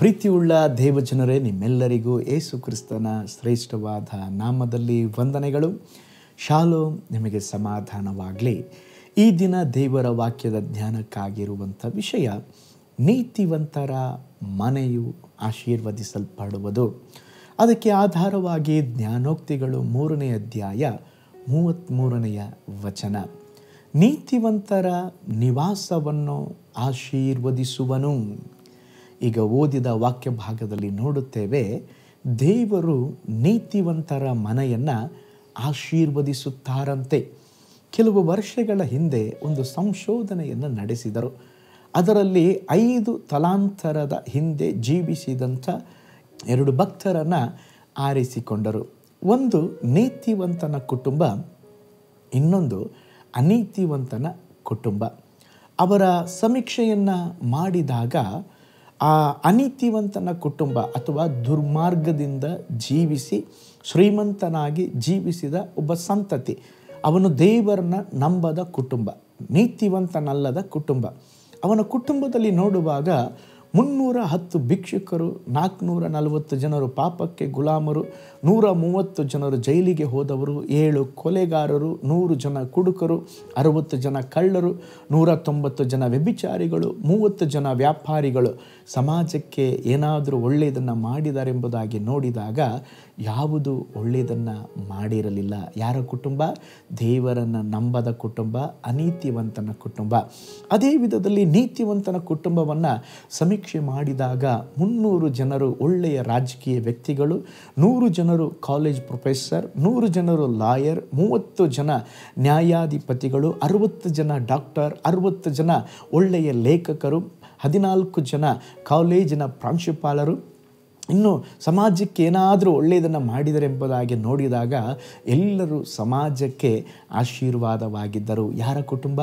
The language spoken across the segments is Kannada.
ಪ್ರೀತಿಯುಳ್ಳ ದೇವಜನರೇ, ನಿಮ್ಮೆಲ್ಲರಿಗೂ ಯೇಸು ಕ್ರಿಸ್ತನ ಶ್ರೇಷ್ಠವಾದ ನಾಮದಲ್ಲಿ ವಂದನೆಗಳು. ಶಾಲೋಮ್, ನಿಮಗೆ ಸಮಾಧಾನವಾಗಲಿ. ಈ ದಿನ ದೇವರ ವಾಕ್ಯದ ಧ್ಯಾನಕ್ಕಾಗಿರುವಂಥ ವಿಷಯ, ನೀತಿವಂತರ ಮನೆಯು ಆಶೀರ್ವದಿಸಲ್ಪಡುವುದು. ಅದಕ್ಕೆ ಆಧಾರವಾಗಿ ಜ್ಞಾನೋಕ್ತಿಗಳು 3ನೇ ಅಧ್ಯಾಯ 33ನೇ ವಚನ. ನೀತಿವಂತರ ನಿವಾಸವನ್ನು ಆಶೀರ್ವದಿಸುವನು. ಈಗ ಓದಿದ ವಾಕ್ಯ ಭಾಗದಲ್ಲಿ ನೋಡುತ್ತೇವೆ, ದೇವರು ನೀತಿವಂತರ ಮನೆಯನ್ನು ಆಶೀರ್ವದಿಸುತ್ತಾರಂತೆ. ಕೆಲವು ವರ್ಷಗಳ ಹಿಂದೆ ಒಂದು ಸಂಶೋಧನೆಯನ್ನು ನಡೆಸಿದರು. ಅದರಲ್ಲಿ 5 ತಲಾಂತರದ ಹಿಂದೆ ಜೀವಿಸಿದಂಥ 2 ಭಕ್ತರನ್ನು ಆರಿಸಿಕೊಂಡರು. ಒಂದು ನೀತಿವಂತನ ಕುಟುಂಬ, ಇನ್ನೊಂದು ಅನೀತಿವಂತನ ಕುಟುಂಬ. ಅವರ ಸಮೀಕ್ಷೆಯನ್ನು ಮಾಡಿದಾಗ ಆ ಅನೀತಿವಂತನ ಕುಟುಂಬ ಅಥವಾ ದುರ್ಮಾರ್ಗದಿಂದ ಜೀವಿಸಿ ಶ್ರೀಮಂತನಾಗಿ ಜೀವಿಸಿದ ಒಬ್ಬ ಸಂತತಿ, ಅವನು ದೇವರನ್ನ ನಂಬದ ಕುಟುಂಬ, ನೀತಿವಂತನಲ್ಲದ ಕುಟುಂಬ. ಅವನ ಕುಟುಂಬದಲ್ಲಿ ನೋಡುವಾಗ 310 ಭಿಕ್ಷುಕರು, 440 ಜನರು ಪಾಪಕ್ಕೆ ಗುಲಾಮರು, 130 ಜನರು ಜೈಲಿಗೆ ಹೋದವರು, 7 ಕೊಲೆಗಾರರು, 100 ಜನ ಕುಡುಕರು, 60 ಜನ ಕಳ್ಳರು, 190 ಜನ ವ್ಯಭಿಚಾರಿಗಳು, 30 ಜನ ವ್ಯಾಪಾರಿಗಳು ಸಮಾಜಕ್ಕೆ ಏನಾದರೂ ಒಳ್ಳೆಯದನ್ನು ಮಾಡಿದಾರೆಂಬುದಾಗಿ ನೋಡಿದಾಗ ಯಾವುದು ಒಳ್ಳೆಯದನ್ನು ಮಾಡಿರಲಿಲ್ಲ. ಯಾರ ಕುಟುಂಬ? ದೇವರನ್ನು ನಂಬದ ಕುಟುಂಬ, ಅನೀತಿವಂತನ ಕುಟುಂಬ. ಅದೇ ವಿಧದಲ್ಲಿ ನೀತಿವಂತನ ಕುಟುಂಬವನ್ನು ಸಮೀಕ್ಷೆ ಮಾಡಿದಾಗ 300 ಜನರು ಒಳ್ಳೆಯ ರಾಜಕೀಯ ವ್ಯಕ್ತಿಗಳು, 100 ಜನರು ಕಾಲೇಜ್ ಪ್ರೊಫೆಸರ್, 100 ಜನರು ಲಾಯರ್, 30 ಜನ ನ್ಯಾಯಾಧಿಪತಿಗಳು, 60 ಜನ ಡಾಕ್ಟರ್, 60 ಜನ ಒಳ್ಳೆಯ ಲೇಖಕರು, 14 ಜನ ಕಾಲೇಜಿನ ಪ್ರಾಂಶುಪಾಲರು, ಇನ್ನು ಸಮಾಜಕ್ಕೆ ಏನಾದರೂ ಒಳ್ಳೆಯದನ್ನು ಮಾಡಿದರೆ ಎಂಬುದಾಗಿ ನೋಡಿದಾಗ ಎಲ್ಲರೂ ಸಮಾಜಕ್ಕೆ ಆಶೀರ್ವಾದವಾಗಿದ್ದರು. ಯಾರ ಕುಟುಂಬ?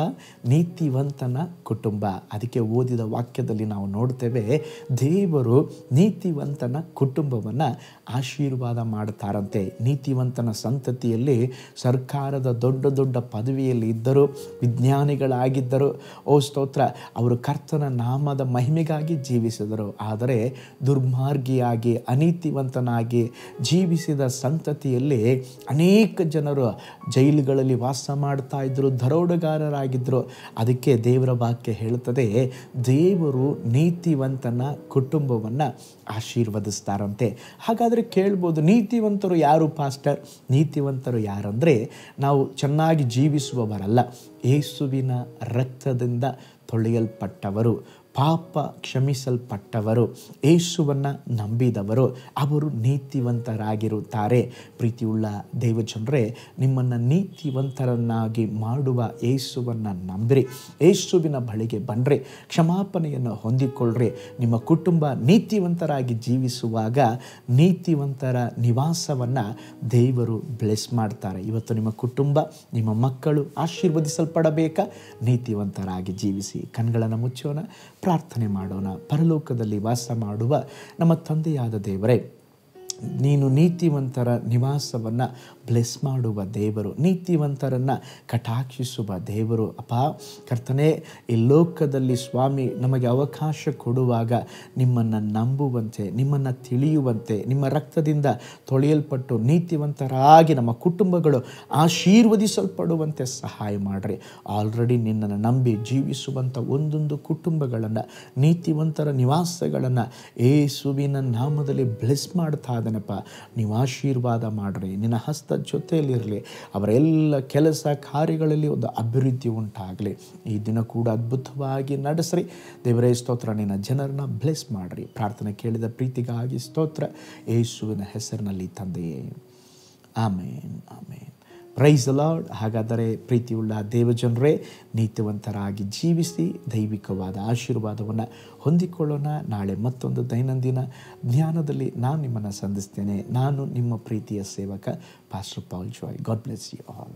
ನೀತಿವಂತನ ಕುಟುಂಬ. ಅದಕ್ಕೆ ಓದಿದ ವಾಕ್ಯದಲ್ಲಿ ನಾವು ನೋಡ್ತೇವೆ, ದೇವರು ನೀತಿವಂತನ ಕುಟುಂಬವನ್ನು ಆಶೀರ್ವಾದ ಮಾಡ್ತಾರಂತೆ. ನೀತಿವಂತನ ಸಂತತಿಯಲ್ಲಿ ಸರ್ಕಾರದ ದೊಡ್ಡ ದೊಡ್ಡ ಪದವಿಯಲ್ಲಿ ಇದ್ದರು, ವಿಜ್ಞಾನಿಗಳಾಗಿದ್ದರು. ಓ ಸ್ತೋತ್ರ, ಅವರು ಕರ್ತನ ನಾಮದ ಮಹಿಮೆಗಾಗಿ ಜೀವಿಸಿದರು. ಆದರೆ ದುರ್ಮಾರ್ಗಿಯಾಗಿ, ಅನೀತಿವಂತನಾಗಿ ಜೀವಿಸಿದ ಸಂತತಿಯಲ್ಲಿ ಅನೇಕ ಜನರು ಜೈಲುಗಳಲ್ಲಿ ವಾಸ ಮಾಡ್ತಾ ಇದ್ದರು, ದರೋಡೆಗಾರರಾಗಿದ್ದರು. ಅದಕ್ಕೆ ದೇವರ ವಾಕ್ಯ ಹೇಳುತ್ತದೆ, ದೇವರು ನೀತಿವಂತನ ಕುಟುಂಬವನ್ನು ಆಶೀರ್ವದಿಸ್ತಾರಂತೆ. ಹಾಗಾದರೆ ಕೇಳ್ಬೋದು, ನೀತಿವಂತರು ಯಾರು ಪಾಸ್ಟರ್? ನೀತಿವಂತರು ಯಾರಂದರೆ, ನಾವು ಚೆನ್ನಾಗಿ ಜೀವಿಸುವವರಲ್ಲ, ಯೇಸುವಿನ ರಕ್ತದಿಂದ ತೊಳೆಯಲ್ಪಟ್ಟವರು, ಪಾಪ ಕ್ಷಮಿಸಲ್ಪಟ್ಟವರು, ಯೇಸುವನ್ನು ನಂಬಿದವರು, ಅವರು ನೀತಿವಂತರಾಗಿರುತ್ತಾರೆ. ಪ್ರೀತಿಯುಳ್ಳ ದೇವಜನರೇ, ನಿಮ್ಮನ್ನು ನೀತಿವಂತರನ್ನಾಗಿ ಮಾಡುವ ಯೇಸುವನ್ನು ನಂಬಿರಿ, ಯೇಸುವಿನ ಬಳಿಗೆ ಬನ್ನಿರಿ, ಕ್ಷಮಾಪಣೆಯನ್ನು ಹೊಂದಿಕೊಳ್ಳ್ರಿ. ನಿಮ್ಮ ಕುಟುಂಬ ನೀತಿವಂತರಾಗಿ ಜೀವಿಸುವಾಗ ನೀತಿವಂತರ ನಿವಾಸವನ್ನು ದೇವರು ಬ್ಲೆಸ್ ಮಾಡ್ತಾರೆ. ಇವತ್ತು ನಿಮ್ಮ ಕುಟುಂಬ, ನಿಮ್ಮ ಮಕ್ಕಳು ಆಶೀರ್ವದಿಸಲ್ಪಡಬೇಕಾ? ನೀತಿವಂತರಾಗಿ ಜೀವಿಸಿ. ಕಣ್ಗಳನ್ನು ಮುಚ್ಚೋಣ, ಪ್ರಾರ್ಥನೆ ಮಾಡೋಣ. ಪರಲೋಕದಲ್ಲಿ ವಾಸ ಮಾಡುವ ನಮ್ಮ ತಂದೆಯಾದ ದೇವರೇ, ನೀನು ನೀತಿವಂತರ ನಿವಾಸವನ್ನು ಬ್ಲೆಸ್ ಮಾಡುವ ದೇವರು, ನೀತಿವಂತರನ್ನು ಕಟಾಕ್ಷಿಸುವ ದೇವರು. ಅಪ್ಪ ಕರ್ತನೇ, ಈ ಲೋಕದಲ್ಲಿ ಸ್ವಾಮಿ ನಮಗೆ ಅವಕಾಶ ಕೊಡುವಾಗ ನಿಮ್ಮನ್ನು ನಂಬುವಂತೆ, ನಿಮ್ಮನ್ನು ತಿಳಿಯುವಂತೆ, ನಿಮ್ಮ ರಕ್ತದಿಂದ ತೊಳೆಯಲ್ಪಟ್ಟು ನೀತಿವಂತರಾಗಿ ನಮ್ಮ ಕುಟುಂಬಗಳು ಆಶೀರ್ವದಿಸಲ್ಪಡುವಂತೆ ಸಹಾಯ ಮಾಡಿರಿ. ಆಲ್ರೆಡಿ ನಿನ್ನನ್ನು ನಂಬಿ ಜೀವಿಸುವಂಥ ಒಂದೊಂದು ಕುಟುಂಬಗಳನ್ನು, ನೀತಿವಂತರ ನಿವಾಸಗಳನ್ನು ಯೇಸುವಿನ ನಾಮದಲ್ಲಿ ಬ್ಲೆಸ್ ಮಾಡ್ತಾ ಇದ್ದಾನಪ್ಪ. ನೀವು ಆಶೀರ್ವಾದ ಮಾಡಿರಿ, ನಿನ್ನ ಹಸ್ತ ಜೊತೆಯಲ್ಲಿರಲಿ, ಅವರೆಲ್ಲ ಕೆಲಸ ಕಾರ್ಯಗಳಲ್ಲಿ ಒಂದು ಅಭಿವೃದ್ಧಿ ಉಂಟಾಗಲಿ. ಈ ದಿನ ಕೂಡ ಅದ್ಭುತವಾಗಿ ನಡೆಸ್ರಿ ದೇವರೇ. ಸ್ತೋತ್ರ, ನಿನ್ನ ಜನರನ್ನ ಬ್ಲೆಸ್ ಮಾಡಿರಿ. ಪ್ರಾರ್ಥನೆ ಕೇಳಿದ ಪ್ರೀತಿಗಾಗಿ ಸ್ತೋತ್ರ, ಯೇಸುವಿನ ಹೆಸರಿನಲ್ಲಿ ತಂದೆಯೇ, ಆಮೇನ್, ಆಮೇನ್. Praise the lord. ಹಾಗಾದರೆ ಪ್ರೀತಿಯುಳ್ಳ ದೇವಜನರೇ, ನೀತಿವಂತರಾಗಿ ಜೀವಿಸಿ ದೈವಿಕವಾದ ಆಶೀರ್ವಾದವನ್ನು ಹೊಂದಿಕೊಳ್ಳೋಣ. ನಾಳೆ ಮತ್ತೊಂದು ದೈನಂದಿನ ಜ್ಞಾನದಲ್ಲಿ ನಾನು ನಿಮ್ಮನ್ನು ಸಂಧಿಸ್ತೇನೆ. ನಾನು ನಿಮ್ಮ ಪ್ರೀತಿಯ ಸೇವಕ pastor Paul Joy. God bless you all.